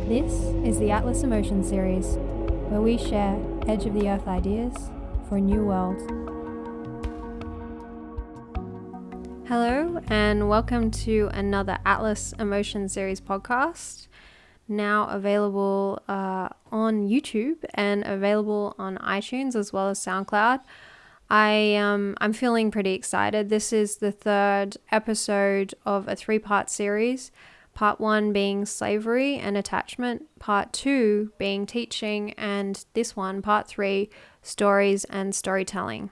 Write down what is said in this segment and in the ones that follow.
This is the Atlas Emotion series, where we share edge of the earth ideas for a new world. Hello, and welcome to another Atlas Emotion series podcast, now available on YouTube and available on iTunes as well as SoundCloud. I'm feeling pretty excited. This is the third episode of a 3-part series. Part 1 being slavery and attachment, Part 2 being teaching, and this one, Part 3, stories and storytelling.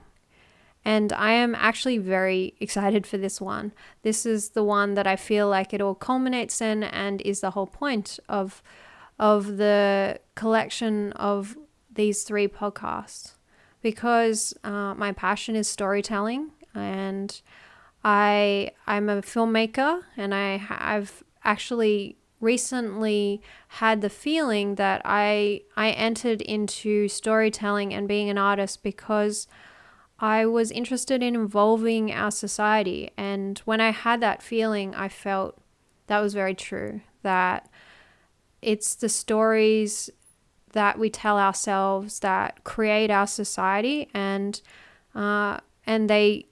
And I am actually very excited for this one. This is the one that I feel like it all culminates in and is the whole point of the collection of these 3 podcasts. Because my passion is storytelling, and I'm a filmmaker, and I've actually recently had the feeling that I entered into storytelling and being an artist because I was interested in involving our society. And when I had that feeling, I felt that was very true, that it's the stories that we tell ourselves that create our society, and they,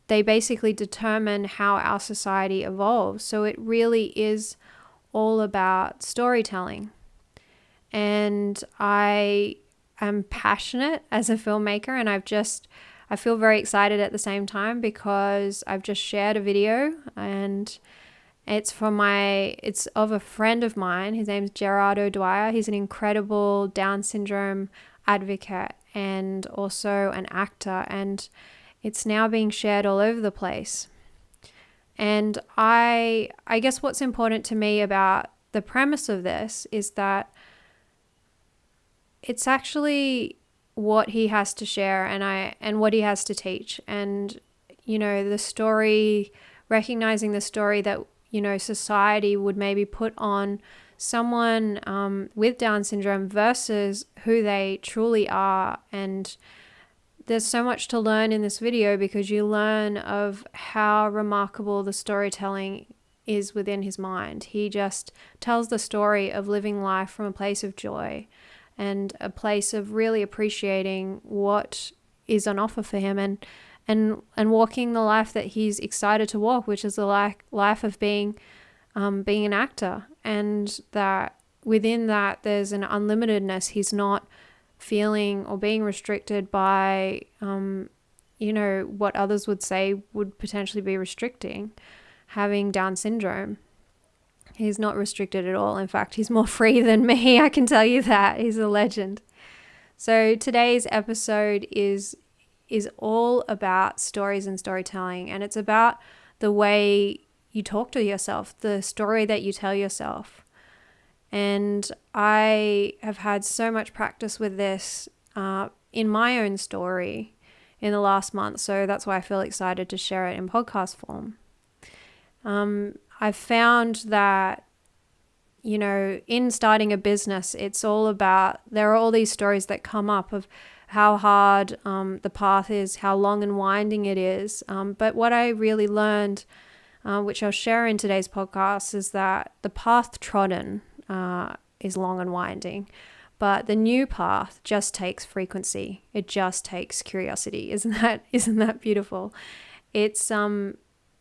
they basically determine how our society evolves. So it really is all about storytelling. And I am passionate as a filmmaker, and I feel very excited at the same time because I've just shared a video, and it's of a friend of mine. His name's Gerardo Dwyer. He's an incredible Down syndrome advocate and also an actor, and it's now being shared all over the place. And I guess what's important to me about the premise of this is that it's actually what he has to share and what he has to teach. And, the story, recognizing the story that, society would maybe put on someone with Down syndrome versus who they truly are. And there's so much to learn in this video because you learn of how remarkable the storytelling is within his mind. He just tells the story of living life from a place of joy and a place of really appreciating what is on offer for him and walking the life that he's excited to walk, which is the life of being an actor. And that within that there's an unlimitedness. He's not feeling or being restricted by, what others would say would potentially be restricting having Down syndrome. He's not restricted at all. In fact, he's more free than me. I can tell you that. He's a legend. So today's episode is all about stories and storytelling, and it's about the way you talk to yourself, the story that you tell yourself. And I have had so much practice with this in my own story in the last month. So that's why I feel excited to share it in podcast form. I've found that, in starting a business, it's all about, there are all these stories that come up of how hard the path is, how long and winding it is. But what I really learned, which I'll share in today's podcast, is that the path trodden is long and winding, but the new path just takes frequency. It just takes curiosity. Isn't that beautiful? It's I'm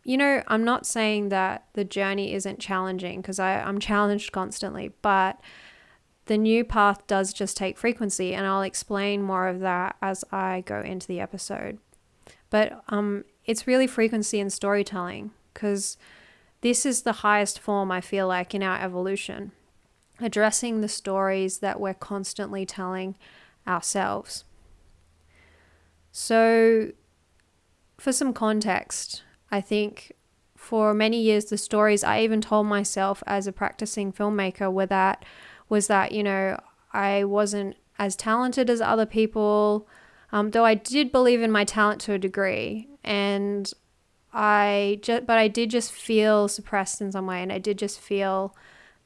not saying that the journey isn't challenging, because I'm challenged constantly, but the new path does just take frequency, and I'll explain more of that as I go into the episode. But it's really frequency and storytelling, because this is the highest form, I feel like, in our evolution. Addressing the stories that we're constantly telling ourselves. So, for some context, I think for many years the stories I even told myself as a practicing filmmaker was that I wasn't as talented as other people, though I did believe in my talent to a degree, but I did just feel suppressed in some way, and I did just feel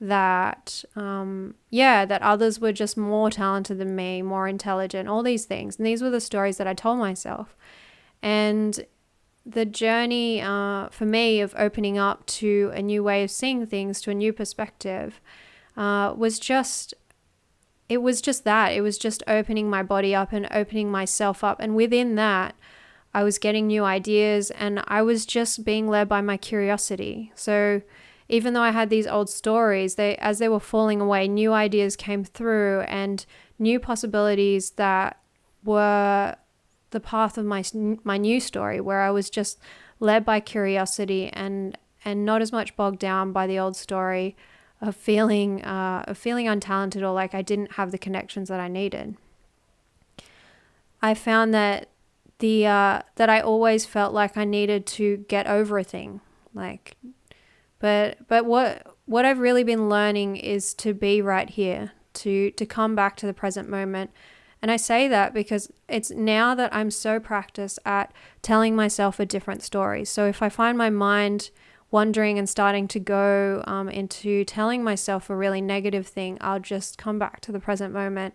that that others were just more talented than me, more intelligent, all these things. And these were the stories that I told myself. And the journey for me of opening up to a new way of seeing things, to a new perspective, was just, it was just that. It was just opening my body up and opening myself up. And within that, I was getting new ideas, and I was just being led by my curiosity. So even though I had these old stories, as they were falling away, new ideas came through and new possibilities that were the path of my new story, where I was just led by curiosity and not as much bogged down by the old story of feeling untalented, or like I didn't have the connections that I needed. I found that that I always felt like I needed to get over a thing, but what I've really been learning is to be right here, to come back to the present moment. And I say that because it's now that I'm so practiced at telling myself a different story. So if I find my mind wandering and starting to go into telling myself a really negative thing, I'll just come back to the present moment.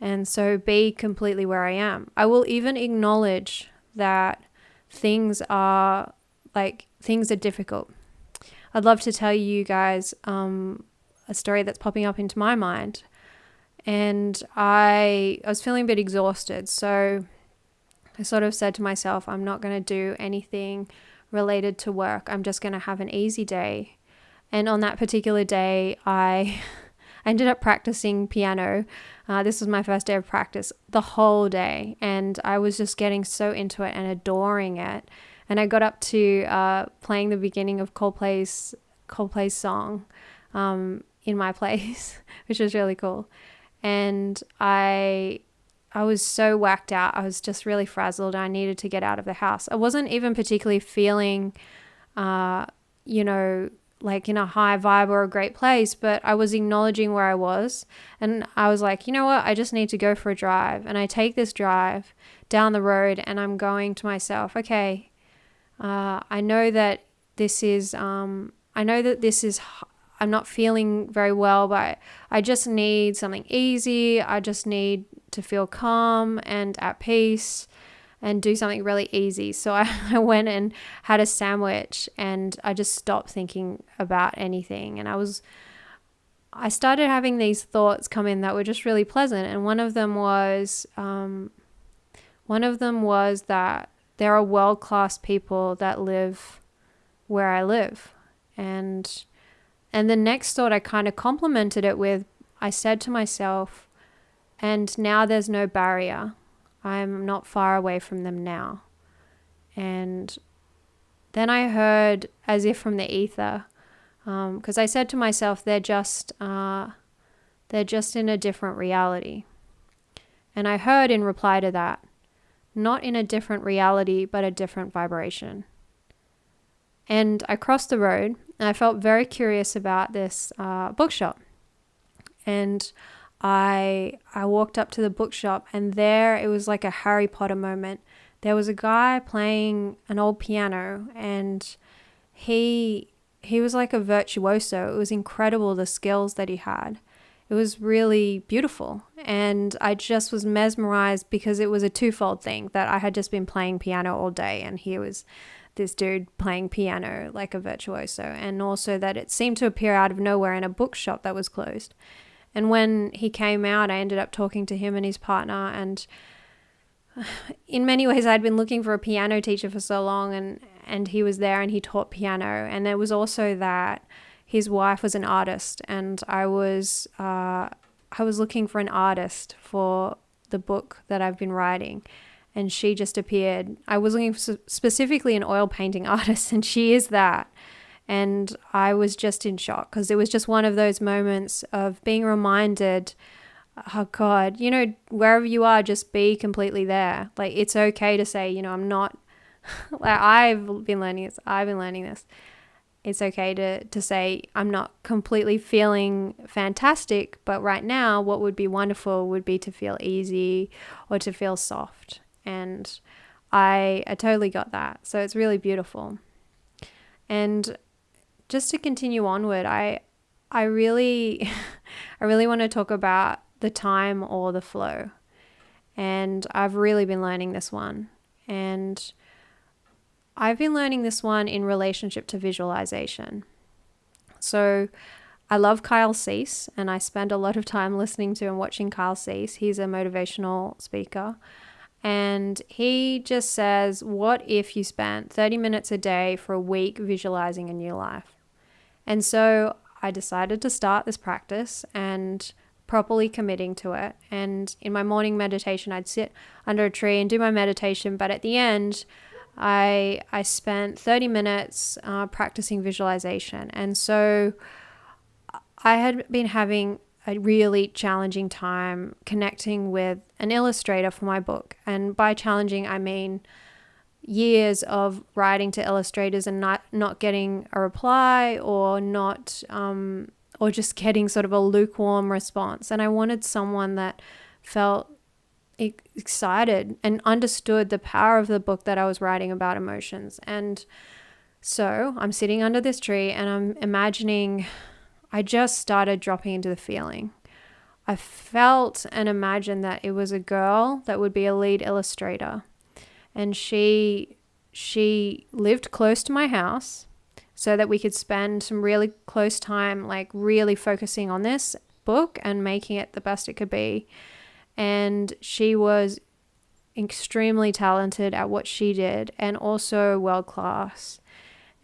And so be completely where I am. I will even acknowledge that things are difficult. I'd love to tell you guys a story that's popping up into my mind. And I was feeling a bit exhausted. So I sort of said to myself, I'm not going to do anything related to work. I'm just going to have an easy day. And on that particular day, I ended up practicing piano. This was my first day of practice, the whole day. And I was just getting so into it and adoring it. And I got up to playing the beginning of Coldplay's song in my place, which was really cool. And I was so whacked out. I was just really frazzled. I needed to get out of the house. I wasn't even particularly feeling, like in a high vibe or a great place, but I was acknowledging where I was. And I was like, you know what? I just need to go for a drive. And I take this drive down the road, and I'm going to myself, okay, I know that this is, I'm not feeling very well, but I just need something easy. I just need to feel calm and at peace and do something really easy. So I went and had a sandwich, and I just stopped thinking about anything. And I started having these thoughts come in that were just really pleasant. And one of them was that there are world-class people that live where I live. And the next thought, I kind of complemented it with, I said to myself, and now there's no barrier. I'm not far away from them now. And then I heard, as if from the ether, because I said to myself, they're just in a different reality. And I heard in reply to that, not in a different reality, but a different vibration. And I crossed the road, and I felt very curious about this bookshop. And I walked up to the bookshop, and there it was like a Harry Potter moment. There was a guy playing an old piano, and he was like a virtuoso. It was incredible, the skills that he had. It was really beautiful. And I just was mesmerized because it was a twofold thing, that I had just been playing piano all day, and here was this dude playing piano like a virtuoso. And also that it seemed to appear out of nowhere in a bookshop that was closed. And when he came out, I ended up talking to him and his partner. And in many ways, I'd been looking for a piano teacher for so long, and he was there and he taught piano. And there was also that his wife was an artist, and I was looking for an artist for the book that I've been writing. And she just appeared. I was looking for specifically an oil painting artist, and she is that. And I was just in shock, because it was just one of those moments of being reminded, oh God, wherever you are, just be completely there. Like, it's okay to say, I'm not, like, I've been learning this. It's okay to say, I'm not completely feeling fantastic, but right now, what would be wonderful would be to feel easy or to feel soft. And I totally got that. So it's really beautiful. And just to continue onward, I really want to talk about the time or the flow. And I've really been learning this one. And I've been learning this one in relationship to visualization. So I love Kyle Cease, and I spend a lot of time listening to and watching Kyle Cease. He's a motivational speaker. And he just says, what if you spent 30 minutes a day for a week visualizing a new life? And so I decided to start this practice and properly committing to it. And in my morning meditation, I'd sit under a tree and do my meditation. But at the end, I spent 30 minutes practicing visualization. And so I had been having a really challenging time connecting with an illustrator for my book. And by challenging, I mean years of writing to illustrators and not getting a reply, or or just getting sort of a lukewarm response. And I wanted someone that felt excited and understood the power of the book that I was writing about emotions. And so I'm sitting under this tree and I'm imagining, I just started dropping into the feeling. I felt and imagined that it was a girl that would be a lead illustrator. And she lived close to my house so that we could spend some really close time, like really focusing on this book and making it the best it could be. And she was extremely talented at what she did and also world class.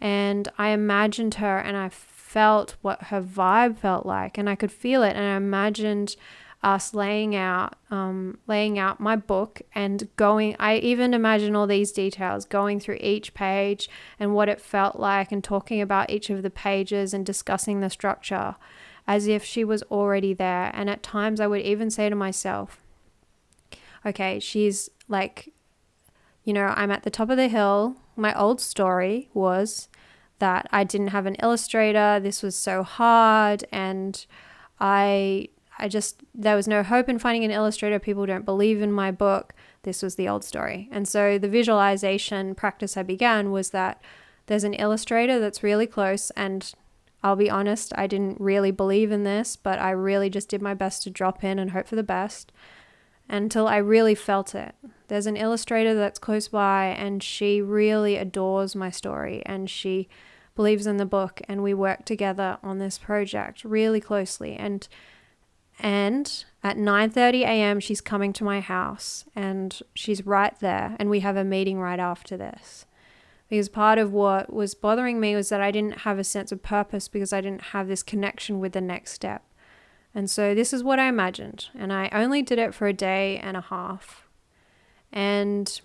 And I imagined her and I felt what her vibe felt like, and I could feel it. And I imagined us laying out my book and going, I even imagine all these details, going through each page and what it felt like and talking about each of the pages and discussing the structure as if she was already there. And at times I would even say to myself, okay, she's like, I'm at the top of the hill. My old story was that I didn't have an illustrator. This was so hard. And there was no hope in finding an illustrator. People don't believe in my book. This was the old story. And so the visualization practice I began was that there's an illustrator that's really close. And I'll be honest, I didn't really believe in this, but I really just did my best to drop in and hope for the best until I really felt it. There's an illustrator that's close by and she really adores my story and she believes in the book, and we work together on this project really closely. And at 9:30 a.m. she's coming to my house and she's right there, and we have a meeting right after this. Because part of what was bothering me was that I didn't have a sense of purpose because I didn't have this connection with the next step. And so this is what I imagined, and I only did it for a day and a half. And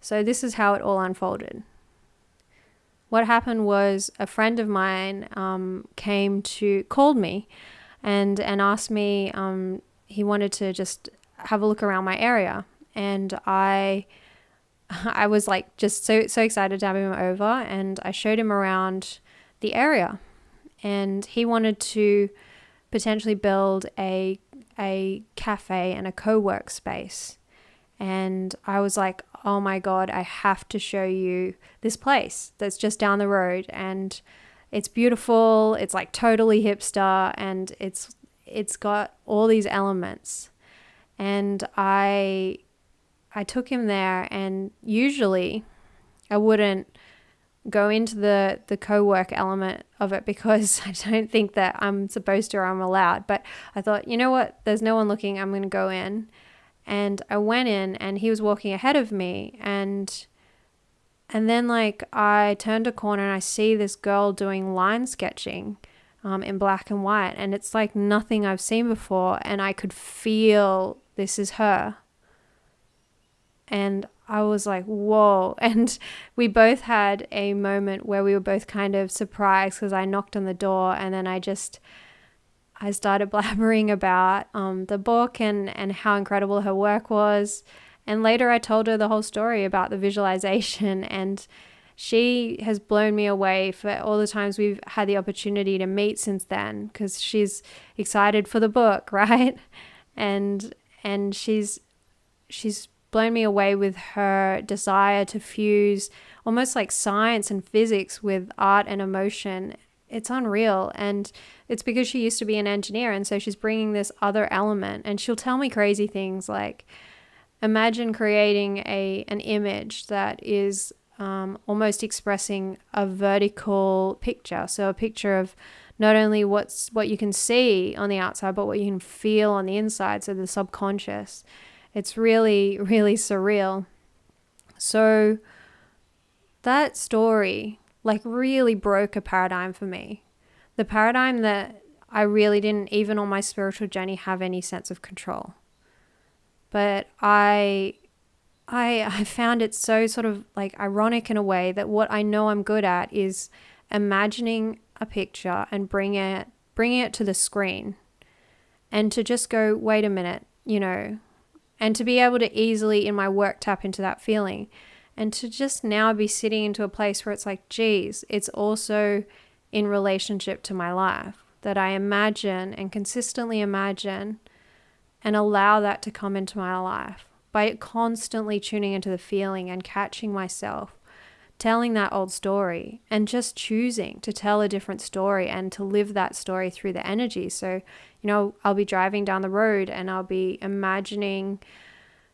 so this is how it all unfolded. What happened was a friend of mine called me and asked me, he wanted to just have a look around my area. And I was like just so excited to have him over, and I showed him around the area. And he wanted to potentially build a cafe and a co-work space. And I was like, oh my God, I have to show you this place that's just down the road. And it's beautiful. It's like totally hipster, and it's got all these elements. And I took him there, and usually I wouldn't go into the co-work element of it because I don't think that I'm supposed to or I'm allowed. But I thought, you know what? There's no one looking. I'm going to go in. And I went in, and he was walking ahead of me. And then like I turned a corner and I see this girl doing line sketching in black and white. And it's like nothing I've seen before. And I could feel this is her. And I was like, whoa. And we both had a moment where we were both kind of surprised because I knocked on the door, and then I started blabbering about the book and how incredible her work was. And later I told her the whole story about the visualization, and she has blown me away for all the times we've had the opportunity to meet since then, because she's excited for the book, right? And she's blown me away with her desire to fuse almost like science and physics with art and emotion. It's unreal. And it's because she used to be an engineer, and so she's bringing this other element. And she'll tell me crazy things like, imagine creating an image that is almost expressing a vertical picture. So a picture of not only what you can see on the outside, but what you can feel on the inside, so the subconscious. It's really, really surreal. So that story like really broke a paradigm for me. The paradigm that I really didn't, even on my spiritual journey, have any sense of control. But I found it so sort of like ironic in a way that what I know I'm good at is imagining a picture and bringing it to the screen, and to just go, wait a minute, and to be able to easily in my work tap into that feeling, and to just now be sitting into a place where it's like, geez, it's also in relationship to my life, that I imagine and consistently imagine and allow that to come into my life by constantly tuning into the feeling and catching myself telling that old story, and just choosing to tell a different story and to live that story through the energy. So, I'll be driving down the road and I'll be imagining,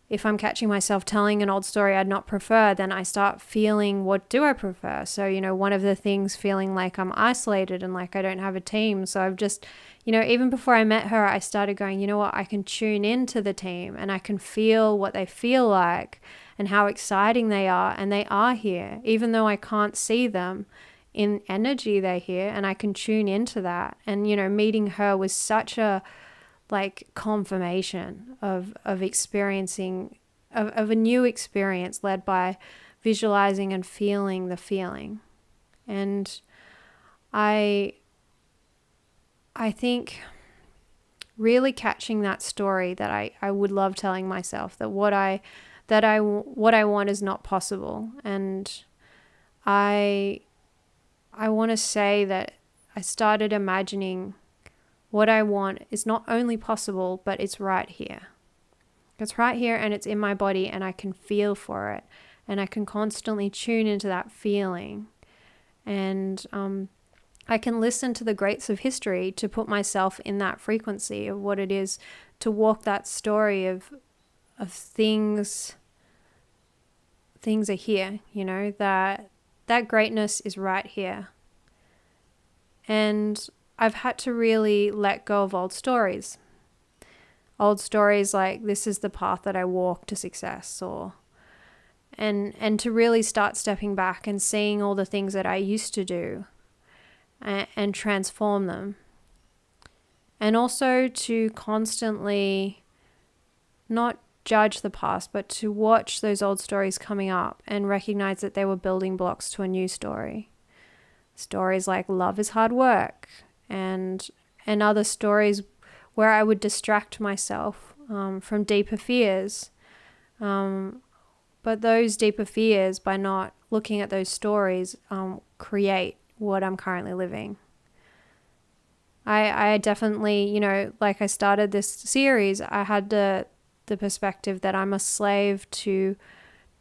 if I'm catching myself telling an old story I'd not prefer, then I start feeling, what do I prefer? So, one of the things, feeling like I'm isolated and like I don't have a team. So I've just, even before I met her, I started going, you know what, I can tune into the team and I can feel what they feel like and how exciting they are. And they are here, even though I can't see them. In energy, they're here, and I can tune into that. And, meeting her was such a confirmation of experiencing of a new experience led by visualizing and feeling the feeling. And I think really catching that story that I would love telling myself, that what I want is not possible. And I want to say that I started imagining what I want is not only possible, but it's right here. It's right here, and it's in my body, and I can feel for it, and I can constantly tune into that feeling. And I can listen to the greats of history to put myself in that frequency of what it is to walk that story of things are here, that greatness is right here. And I've had to really let go of old stories like, this is the path that I walk to success, and to really start stepping back and seeing all the things that I used to do and transform them. And also to constantly not judge the past, but to watch those old stories coming up and recognize that they were building blocks to a new story. Stories like love is hard work, and other stories where I would distract myself from deeper fears. But those deeper fears, by not looking at those stories, create what I'm currently living. I definitely, like I started this series, I had the perspective that I'm a slave to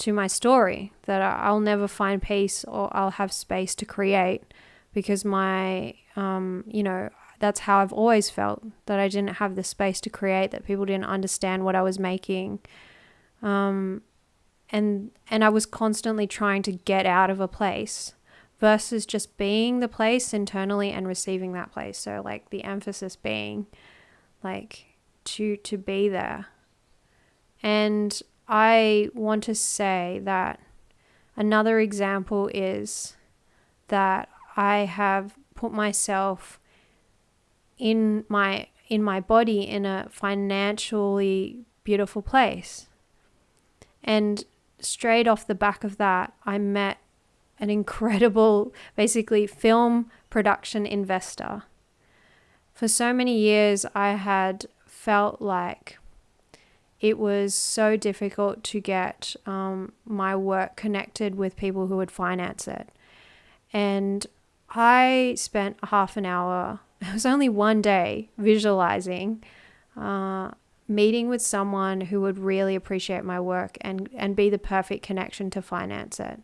my story, that I'll never find peace or I'll have space to create, because my, that's how I've always felt, that I didn't have the space to create, that people didn't understand what I was making. And I was constantly trying to get out of a place versus just being the place internally and receiving that place. So like the emphasis being like to be there. And I want to say that another example is that I have put myself in my body in a financially beautiful place. And straight off the back of that, I met an incredible, basically, film production investor. For so many years, I had felt like it was so difficult to get my work connected with people who would finance it. And I spent half an hour, it was only one day, visualizing, meeting with someone who would really appreciate my work and be the perfect connection to finance it.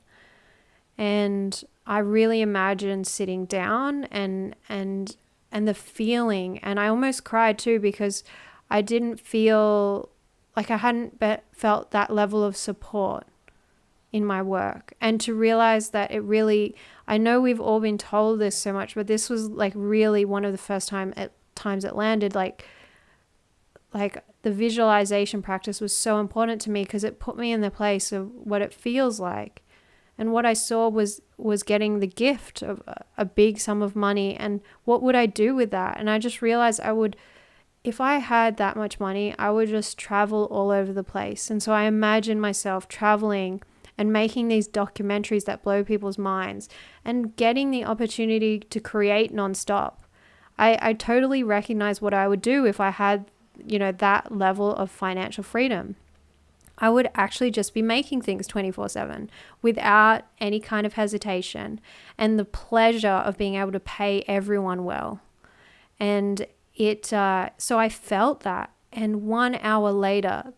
And I really imagined sitting down and the feeling, and I almost cried too, because I didn't feel like I hadn't felt that level of support in my work, and to realize that it really, I know we've all been told this so much, but this was like really one of the first times it landed, like the visualization practice was so important to me because it put me in the place of what it feels like. And what I saw was getting the gift of a big sum of money, and what would I do with that? And I just realized if I had that much money, I would just travel all over the place. And so I imagine myself traveling and making these documentaries that blow people's minds and getting the opportunity to create nonstop. I totally recognize what I would do if I had, that level of financial freedom. I would actually just be making things 24/7 without any kind of hesitation, and the pleasure of being able to pay everyone well. And so I felt that. And 1 hour later,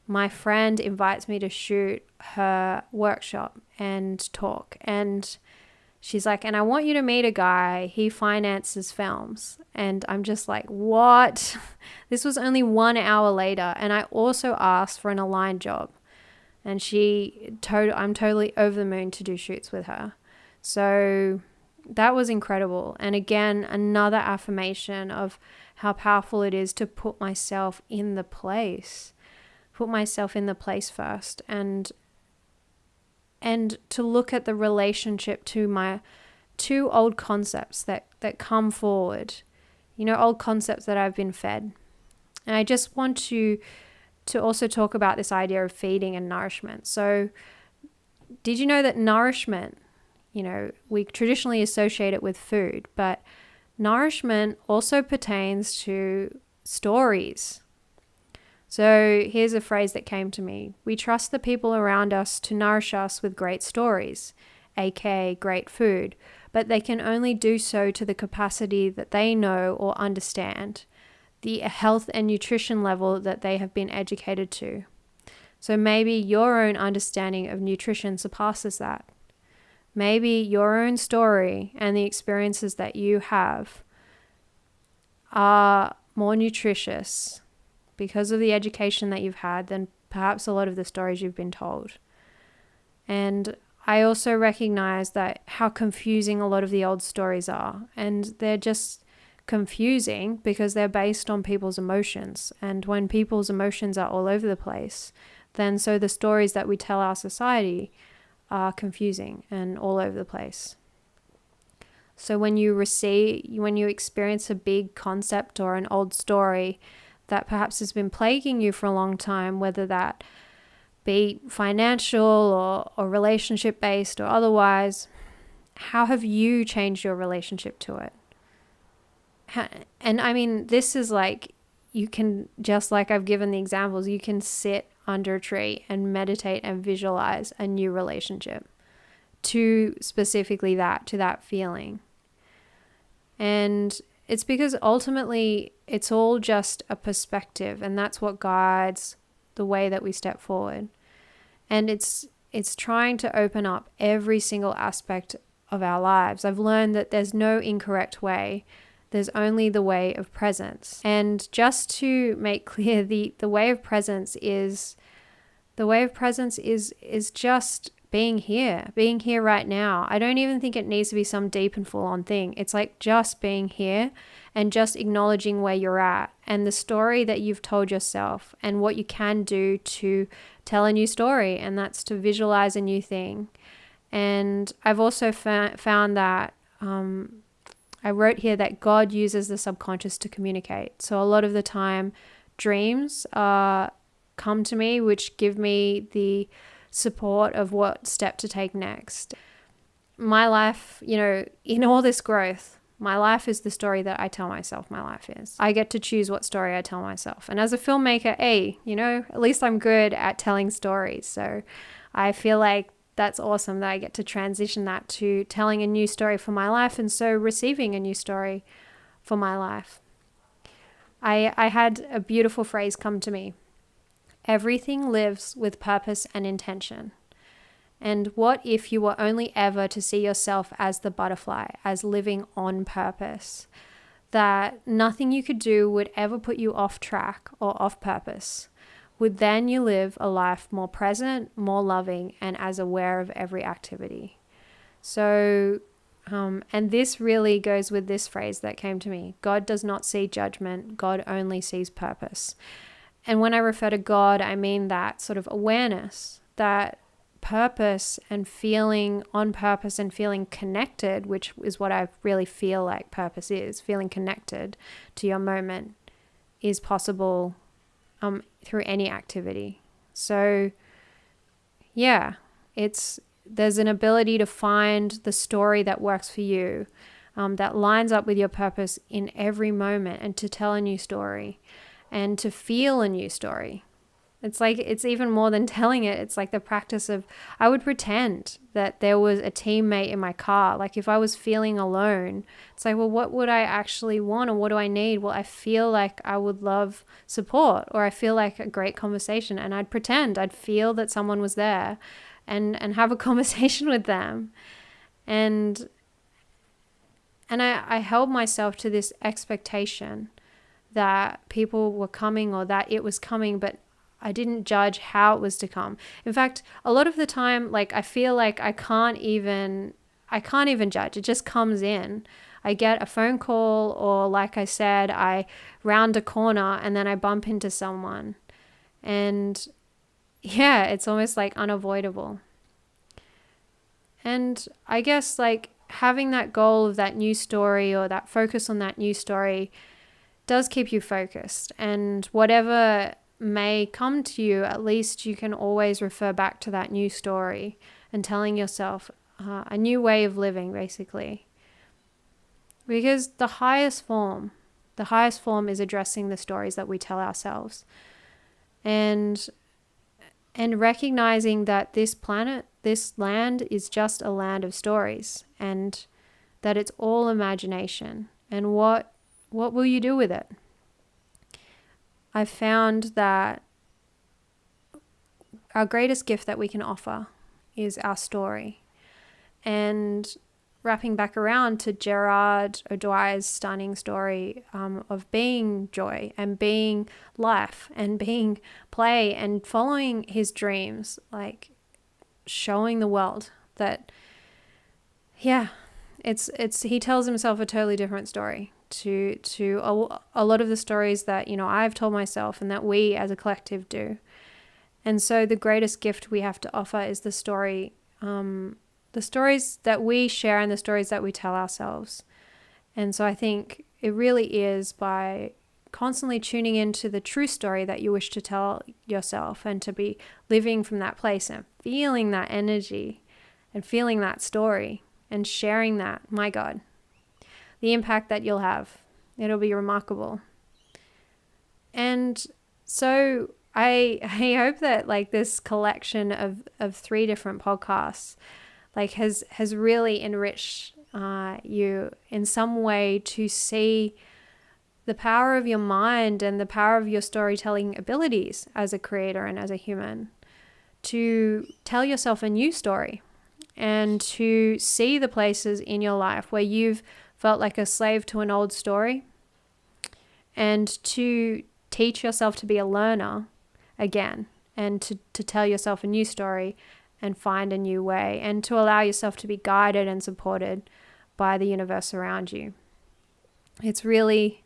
my friend invites me to shoot her workshop and talk. And she's like, and I want you to meet a guy, he finances films. And I'm just like, what? This was only 1 hour later. And I also asked for an aligned job. And I'm totally over the moon to do shoots with her. So that was incredible. And again, another affirmation of how powerful it is to put myself in the place first, and to look at the relationship to my two old concepts that come forward, old concepts that I've been fed. And I just want to also talk about this idea of feeding and nourishment. So did you know that nourishment, we traditionally associate it with food, but nourishment also pertains to stories. So here's a phrase that came to me. We trust the people around us to nourish us with great stories, aka great food, but they can only do so to the capacity that they know or understand, the health and nutrition level that they have been educated to. So maybe your own understanding of nutrition surpasses that. Maybe your own story and the experiences that you have are more nutritious because of the education that you've had than perhaps a lot of the stories you've been told. And I also recognize that how confusing a lot of the old stories are. And they're just confusing because they're based on people's emotions. And when people's emotions are all over the place, then so the stories that we tell our society are confusing and all over the place. So when you experience a big concept or an old story that perhaps has been plaguing you for a long time, whether that be financial or relationship based or otherwise, how have you changed your relationship to it? And I mean, this is like, you can, just like I've given the examples, you can sit under a tree and meditate and visualize a new relationship to specifically to that feeling. And it's because ultimately it's all just a perspective, and that's what guides the way that we step forward. And it's trying to open up every single aspect of our lives. I've learned that there's no incorrect way. There's only the way of presence. And just to make clear, the way of presence is just being here right now. I don't even think it needs to be some deep and full on thing. It's like just being here and just acknowledging where you're at and the story that you've told yourself and what you can do to tell a new story, and that's to visualize a new thing. And I've also found that I wrote here that God uses the subconscious to communicate. So a lot of the time dreams come to me, which give me the support of what step to take next. My life, in all this growth, my life is the story that I tell myself my life is. I get to choose what story I tell myself. And as a filmmaker, at least I'm good at telling stories. So I feel like that's awesome that I get to transition that to telling a new story for my life, and so receiving a new story for my life. I had a beautiful phrase come to me. Everything lives with purpose and intention. And what if you were only ever to see yourself as the butterfly, as living on purpose? That nothing you could do would ever put you off track or off purpose. would then you live a life more present, more loving, and as aware of every activity. So, and this really goes with this phrase that came to me: God does not see judgment, God only sees purpose. And when I refer to God, I mean that sort of awareness, that purpose and feeling on purpose and feeling connected, which is what I really feel like purpose is, feeling connected to your moment, is possible through any activity. So yeah, there's an ability to find the story that works for you, that lines up with your purpose in every moment, and to tell a new story and to feel a new story. It's like, it's even more than telling it. It's like the practice of, I would pretend that there was a teammate in my car. Like if I was feeling alone, it's like, well, what would I actually want, or what do I need? Well, I feel like I would love support, or I feel like a great conversation, and I'd pretend, I'd feel that someone was there and have a conversation with them. And I held myself to this expectation that people were coming, or that it was coming, but I didn't judge how it was to come. In fact, a lot of the time, like I feel like I can't even judge. It just comes in. I get a phone call, or like I said, I round a corner and then I bump into someone. And yeah, it's almost like unavoidable. And I guess like having that goal of that new story, or that focus on that new story, does keep you focused. And whatever may come to you, at least you can always refer back to that new story and telling yourself a new way of living, basically. Because the highest form is addressing the stories that we tell ourselves, and recognizing that this planet, this land, is just a land of stories, and that it's all imagination. And what will you do with it? I've found that our greatest gift that we can offer is our story. And wrapping back around to Gerard O'Dwyer's stunning story of being joy and being life and being play and following his dreams, like showing the world that, yeah, he tells himself a totally different story to a lot of the stories that, I've told myself and that we as a collective do. And so the greatest gift we have to offer is the stories that we share and the stories that we tell ourselves. And so I think it really is by constantly tuning into the true story that you wish to tell yourself, and to be living from that place and feeling that energy and feeling that story and sharing that, my God, the impact that you'll have, it'll be remarkable. And so I hope that like this collection of 3 different podcasts like has really enriched you in some way to see the power of your mind and the power of your storytelling abilities as a creator and as a human, to tell yourself a new story, and to see the places in your life where you've felt like a slave to an old story, and to teach yourself to be a learner again, and to tell yourself a new story and find a new way, and to allow yourself to be guided and supported by the universe around you. It's really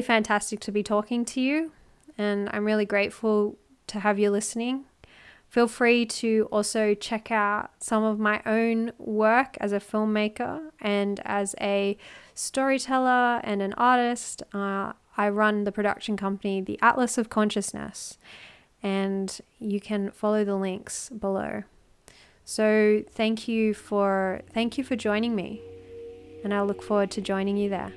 fantastic to be talking to you, and I'm really grateful to have you listening. Feel free to also check out some of my own work as a filmmaker and as a storyteller and an artist. I run the production company, The Atlas of Consciousness, and you can follow the links below. So thank you for joining me, and I look forward to joining you there.